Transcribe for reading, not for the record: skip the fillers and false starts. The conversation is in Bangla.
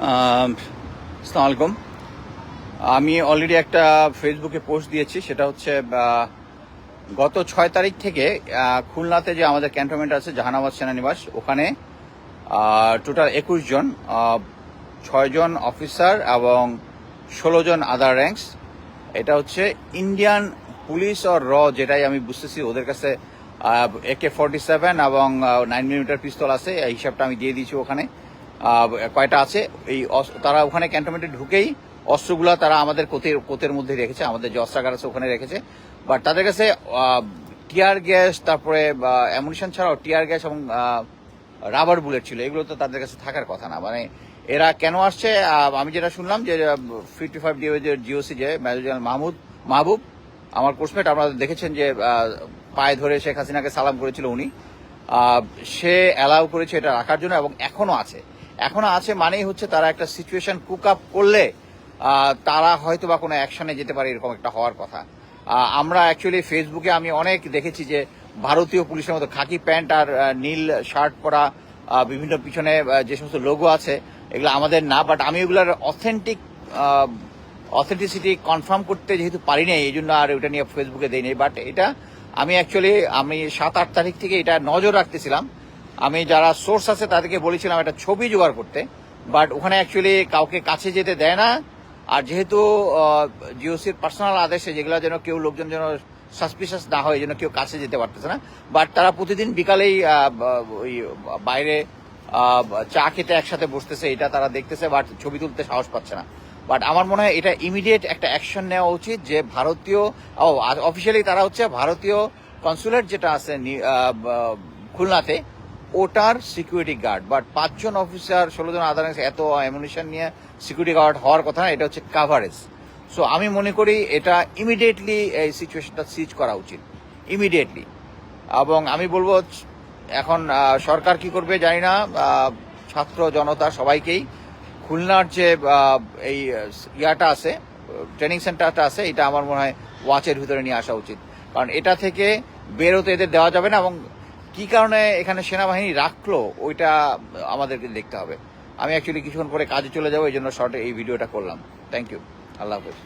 আসসালামু আলাইকুম। আমি অলরেডি একটা ফেসবুকে পোস্ট দিয়েছি, সেটা হচ্ছে গত 6 তারিখ থেকে খুলনাতে যে আমাদের ক্যান্টনমেন্ট আছে জাহানাবাদ সেনানিবাস, ওখানে টোটাল 21 জন, 6 জন অফিসার এবং 16 জন আদার র্যাঙ্কস। এটা হচ্ছে ইন্ডিয়ান পুলিশ অর যেটাই আমি বুঝতেছি। ওদের কাছে AK-47 এবং 9mm পিস্তল আছে, এই হিসাবটা আমি দিয়ে দিয়েছি। ওখানে কয়টা আছে, এই তারা ওখানে ক্যান্টনমেন্টে ঢুকেই অস্ত্রগুলা তারা আমাদের কোতের মধ্যে রেখেছে, আমাদের যে অস্ত্রাগার আছে ওখানে রেখেছে। বাট তাদের কাছে টিয়ার গ্যাস, তারপরে অ্যামুনিশন ছাড়াও টিয়ার গ্যাস এবং রাবার বুলেট ছিল। এগুলো তো তাদের কাছে থাকার কথা না। মানে এরা কেন আসছে, আমি যেটা শুনলাম যে 55 ডিভিজের জিওসি যে মেজর জেনারেল মাহবুব, আমার কোর্সমেট, আপনারা দেখেছেন যে পায়ে ধরে শেখ হাসিনাকে সালাম করেছিল উনি, সে অ্যালাউ করেছে এটা রাখার জন্য, এবং এখনো আছে। মানেই হচ্ছে তারা একটা সিচুয়েশন কুক আপ করলে তারা হয়তো বা কোনো অ্যাকশনে যেতে পারে, এরকম একটা হওয়ার কথা। আমরা অ্যাকচুয়ালি ফেসবুকে আমি অনেক দেখেছি যে ভারতীয় পুলিশের মতো খাকি প্যান্ট আর নীল শার্ট পরা বিভিন্ন পিছনে যে সমস্ত লোগো আছে, এগুলো আমাদের না। বাট আমি এগুলোর অথেন্টিসিটি কনফার্ম করতে যেহেতু পারি নাই, এই জন্য আর ওটা নিয়ে ফেসবুকে দেইনি। বাট এটা আমি 7-8 তারিখ থেকে এটা নজর রাখতেছিলাম। আমি যারা সোর্স আছে তাদেরকে বলেছিলাম একটা ছবি জোগাড় করতে, বাট ওখানে অ্যাকচুয়ালি কাউকে কাছে যেতে দেয় না। আর যেহেতু জিওসির পার্সোনাল আদেশে, যেগুলো যেন কেউ লোকজন যেন সাসপিশাস না হয়, এই জন্য কেউ কাছে যেতে পারতেছে না। বাট তারা প্রতিদিন বিকালেই ওই বাইরে চা খেতে একসাথে বসতেছে, এটা তারা দেখতেছে, বাট ছবি তুলতে সাহস পাচ্ছে না। বাট আমার মনে হয় এটা ইমিডিয়েট একটা অ্যাকশন নেওয়া উচিত, যে ভারতীয় অফিসিয়ালি তারা হচ্ছে ভারতীয় কনসুলেট যেটা আছে খুলনাতে, ওটার সিকিউরিটি গার্ড। বাট 5 জন অফিসার 16 জন আদার এত অ্যামুনিশন নিয়ে সিকিউরিটি গার্ড হওয়ার কথা না, এটা হচ্ছে কাভারেজ। সো আমি মনে করি এটা ইমিডিয়েটলি এই সিচুয়েশনটা সিজ করা উচিত, ইমিডিয়েটলি। এবং আমি বলবো এখন সরকার কি করবে জানি না, ছাত্র জনতা সবাইকেই খুলনার যে এই ইয়াটা আছে, ট্রেনিং সেন্টারটা আছে, এটা আমার মনে হয় ওয়াচের ভিতরে নিয়ে আসা উচিত। কারণ এটা থেকে বেরোতে এদের দেওয়া যাবে না, এবং কি কারণে এখানে সেনাবাহিনী রাখলো ওইটা আমাদেরকে দেখতে হবে। আমি অ্যাকচুয়ালি কিছুক্ষণ পরে কাজে চলে যাবো, এই জন্য শর্টে এই ভিডিওটা করলাম। থ্যাংক ইউ, আল্লাহ হাফেজ।